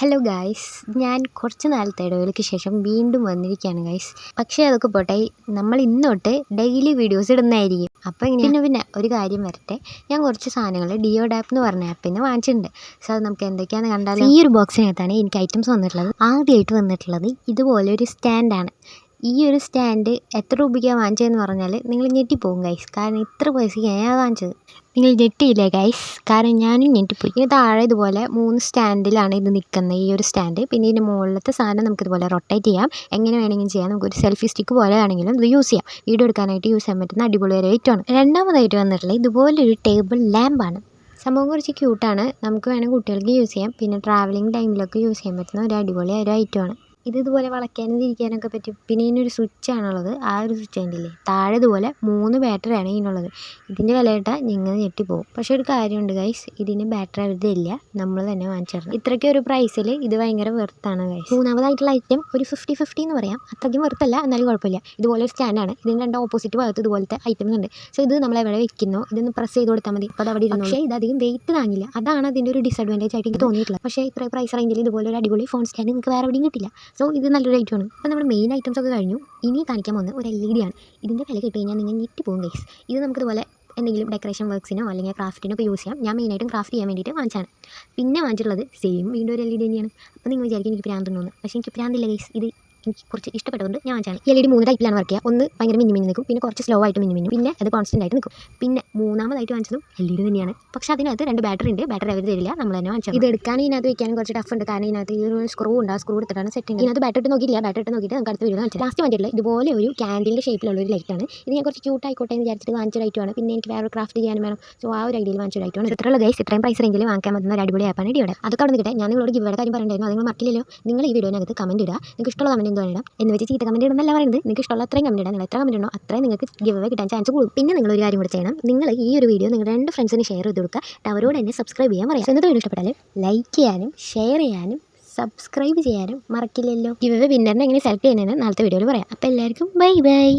Hello guys, ഞാൻ കുറച്ച് നാളത്തെ ഇടവേളയ്ക്ക് ശേഷം വീണ്ടും വന്നിരിക്കുകയാണ് ഗായ്സ്. പക്ഷേ അതൊക്കെ പോട്ടെ, നമ്മൾ ഇന്ന് തൊട്ട് ഡെയിലി വീഡിയോസ് ഇടുന്നതായിരിക്കും. അപ്പോൾ പിന്നെ ഒരു കാര്യം വരട്ടെ, ഞാൻ കുറച്ച് സാധനങ്ങൾ ഡിയോഡാപ്പ് എന്ന് പറഞ്ഞ ആപ്പിൽ നിന്ന് വാങ്ങിച്ചിട്ടുണ്ട്. സോ അത് നമുക്ക് എന്തൊക്കെയാണെന്ന് കണ്ടാലും ഈ ഒരു ബോക്സിനകത്താണ് എനിക്ക് ഐറ്റംസ് വന്നിട്ടുള്ളത്. ആദ്യമായിട്ട് വന്നിട്ടുള്ളത് ഇതുപോലൊരു സ്റ്റാൻഡാണ്. ഈ ഒരു സ്റ്റാൻഡ് എത്ര രൂപയ്ക്കാണ് വാങ്ങിച്ചതെന്ന് പറഞ്ഞാൽ നിങ്ങൾ ഞെട്ടിപ്പോകും ഗൈസ്. കാരണം ഇത്ര പൈസയ്ക്കാണ് ഞാൻ വാങ്ങിച്ചത്. നിങ്ങൾ ഞെട്ടിയില്ലേ ഗൈസ്? കാരണം ഞാനും ഞെട്ടിപ്പോയി. ഇത് താഴെ ഇതുപോലെ 3 സ്റ്റാൻഡിലാണ് ഇത് നിൽക്കുന്നത്, ഈ ഒരു സ്റ്റാൻഡ്. പിന്നെ ഇതിൻ്റെ മുകളിലത്തെ സാധനം നമുക്കിതുപോലെ റൊട്ടേറ്റ് ചെയ്യാം, എങ്ങനെ വേണമെങ്കിലും ചെയ്യാം. നമുക്കൊരു സെൽഫി സ്റ്റിക്ക് പോലെ ആണെങ്കിലും ഇത് യൂസ് ചെയ്യാം. വീഡിയോ എടുക്കാനായിട്ട് യൂസ് ചെയ്യാൻ പറ്റുന്ന അടിപൊളി ഒരു ഐറ്റമാണ്. രണ്ടാമതായിട്ട് വന്നിട്ടുള്ളത് ഇതുപോലൊരു ടേബിൾ ലാമ്പാണ്. സംഭവം കുറച്ച് ക്യൂട്ടാണ്. നമുക്ക് വേണമെങ്കിൽ കുട്ടികൾക്ക് യൂസ് ചെയ്യാം. പിന്നെ ട്രാവലിംഗ് ടൈമിലൊക്കെ യൂസ് ചെയ്യാൻ പറ്റുന്ന ഒരു അടിപൊളി ഒരു ഐറ്റമാണ്. ഇതുപോലെ വളയ്ക്കാനും തിരിക്കാനൊക്കെ പറ്റും. പിന്നെ ഇതിനൊരു സ്വിച്ചാണുള്ളത്. ആ ഒരു സ്വിച്ച് കണ്ടില്ലേ, താഴെ ഇതുപോലെ 3 ബാറ്ററിയാണ് ഇതിനുള്ളത്. ഇതിൻ്റെ വില കേട്ടാൽ നിങ്ങൾ ഞെട്ടിപ്പോകും. പക്ഷേ ഒരു കാര്യമുണ്ട് ഗൈസ്, ഇതിന് ബാറ്ററി അവരില്ല, നമ്മൾ തന്നെ വാങ്ങിച്ചിടണം. ഇത്രയ്ക്ക് ഒരു പ്രൈസിൽ ഇത് ഭയങ്കര വെർത്താണ് ഗൈസ്. മൂന്നാമതായിട്ടുള്ള ഐറ്റം ഒരു 50-50 എന്ന് പറയാം. അത്രയ്ക്കും വെർത്തല്ല, എന്നാലും കുഴപ്പമില്ല. ഇതുപോലെ ഒരു സ്റ്റാൻഡാണ്. ഇതിന് 2 ഓപ്പോസിറ്റ് ഭാഗത്ത് ഇതുപോലത്തെ ഐറ്റംസ് ഉണ്ട്. സോ ഇത് നമ്മൾ എവിടെ വെക്കുന്നോ ഇതൊന്ന് പ്രസ് ചെയ്ത് കൊടുത്താൽ മതി, അപ്പോൾ അത് അവിടെ ഇരുന്നു. പക്ഷേ ഇതധികം വെയിറ്റ് താങ്ങില്ല. അതാണ് അതിൻ്റെ ഒരു ഡിസഡ്വാൻറ്റേജ് ആയിട്ട് എനിക്ക് തോന്നിയിട്ടുള്ളത്. പക്ഷേ ഇത്ര പ്രൈസ് റേഞ്ചിൽ ഇതുപോലെ ഒരു അടിപൊളി ഫോൺ സ്റ്റാൻഡ് നിങ്ങൾക്ക് വേറെ എവിടെയും കിട്ടില്ല. സോ ഇത് നല്ലൊരു ഐറ്റമാണ്. അപ്പോൾ നമ്മുടെ മെയിൻ ഐറ്റംസ് ഒക്കെ കഴിഞ്ഞു. ഇനി കാണിക്കാൻ പോകുന്നത് ഒരു LED ആണ്. ഇതിൻ്റെ വില കേട്ട് കഴിഞ്ഞാൽ നിങ്ങൾ ഞെട്ടിപ്പോകും ഗൈസ്. ഇത് നമുക്കിതുപോലെ എന്തെങ്കിലും ഡെക്കറേഷൻ വർക്ക്സിനോ അല്ലെങ്കിൽ ക്രാഫ്റ്റിനോ ഒക്കെ യൂസ് ചെയ്യാം. ഞാൻ മെയിനായിട്ടും ക്രാഫ്റ്റ് ചെയ്യാൻ വേണ്ടിയിട്ട് വാങ്ങിച്ചാണ്. പിന്നെ വാങ്ങിച്ചിട്ടുള്ളത് വീണ്ടും ഒരു LED തന്നെയാണ്. അപ്പോൾ നിങ്ങൾ വിചാരിക്കും എനിക്ക് പ്രാന്ത് ഉണ്ടോയെന്ന്. പക്ഷേ എനിക്ക് പ്രാന്തില്ല ഗൈസ്. ഇത് എനിക്ക് കുറച്ച് ഇഷ്ടപ്പെട്ടതുകൊണ്ട് ഞാൻ വാങ്ങിച്ചാണ്. ഈ LED 3 ടൈപ്പിലാണ് വർക്ക് ചെയ്യുക. ഒന്ന് ഭയങ്കര മിന്നി നിൽക്കും, പിന്നെ കുറച്ച് സ്ലോ ആയിട്ട് മിന്നി പിന്നെ അത് കോൺസ്റ്റൻ്റ് ആയിട്ട് നിൽക്കും. പിന്നെ മൂന്നാമതായിട്ട് വാങ്ങിച്ചതും LED തന്നെയാണ്. പക്ഷേ അതിനകത്ത് 2 ബാറ്ററി ഉണ്ട്. ബാറ്ററി അവർ തരില്ല, നമ്മൾ തന്നെ വാങ്ങിച്ചത്. ഇത് എടുക്കാനും ഇതിനകത്ത് വെക്കാനും കുറച്ച് ടഫ് ഉണ്ട്. കാരണം ഇതിനകത്ത് ഈ ഒരു സ്ക്രൂ ഉണ്ട്. ആ സ്ക്രൂ എടുത്തിട്ടാണ് സെറ്റ് ചെയ്യുന്നത്. ഇതിനകത്ത് ബാറ്ററി ഇട്ട് നോക്കിയില്ല. ബാറ്ററി ഇട്ട് നോക്കിയിട്ട് നമുക്ക് അടുത്ത വീഡിയോ കാണിച്ചു. ലാസ്റ്റ് വാങ്ങിച്ചിട്ടുള്ള ഇതുപോലെ ഒരു ക്യാൻഡിലിൻ്റെ ഷേപ്പിലുള്ള ഒരു ലൈറ്റാണ്. ഇത് ഞാൻ കുറച്ച് ക്യൂട്ട് ആയിക്കോട്ടെ എന്ന് വിചാരിച്ചിട്ട് വാങ്ങിച്ച ലൈറ്റാണ്. പിന്നെ എനിക്ക് വേറെ ക്രാഫ്റ്റ് ചെയ്യാനും വേണം. സോ ആ ഒരു ഐഡിയയിൽ വാങ്ങിച്ച ലൈറ്റാണ്. ഇത്രയുള്ള ഗൈസ്, ഇത്രയും പ്രൈസ് റേഞ്ചിൽ വാങ്ങിക്കാൻ പറ്റുന്ന ഒരു അടിപൊളി ആപ്പാണ് ഡിയോടെ. അതൊക്കെ അവിടെ നിൽക്കട്ടെ. ഞാൻ നിങ്ങളോട് ഗിവയുടെ കാര്യം പറയണ്ടായിരുന്നു. അത് നിങ്ങൾ മറക്കില്ലല്ലോ. നിങ്ങൾ ഈ വീഡിയോനകത്ത് കമൻറ്റ് ഇടുക. നിങ്ങൾക്ക് ഇഷ്ടമുള്ള കമൻറ്റ് എന്തോ ഇടാം എന്ന് വെച്ച് ചീത്ത കമൻറ്റ് ഇടുന്നല്ല പറയുന്നത്. നിങ്ങൾക്ക് ഇഷ്ടമുള്ള അത്രയും കമൻറ്റ് ഇടാം. നിങ്ങൾ എത്ര കമൻറ്റ് ഉണ്ടോ അത്രയും നിങ്ങൾക്ക് ഗിവ് കിട്ടാൻ ചാൻസ് കൂടും. പിന്നെ നിങ്ങൾ ഒരു കാര്യം കൂടി ചെയ്യണം. നിങ്ങൾ ഈ ഒരു വീഡിയോ നിങ്ങളുടെ 2 ഫ്രണ്ട്സിന് ഷെയർ ചെയ്ത് കൊടുക്കുക. അവരോട് തന്നെ സബ്സ്ക്രൈബ് ചെയ്യാൻ പറയാം. എന്നിട്ട് വീഡിയോ ഇഷ്ടപ്പെട്ടാൽ ലൈക്ക് ചെയ്യാനും ഷെയർ ചെയ്യാനും സബ്സ്ക്രൈബ് ചെയ്യാനും മറക്കില്ലല്ലോ. ഗിവ് വിന്നറിനെ എങ്ങനെ സെലക്ട് ചെയ്യുന്നതെന്ന് നാളത്തെ വീഡിയോയിൽ പറയാം. അപ്പോൾ എല്ലാവർക്കും ബൈ ബൈ.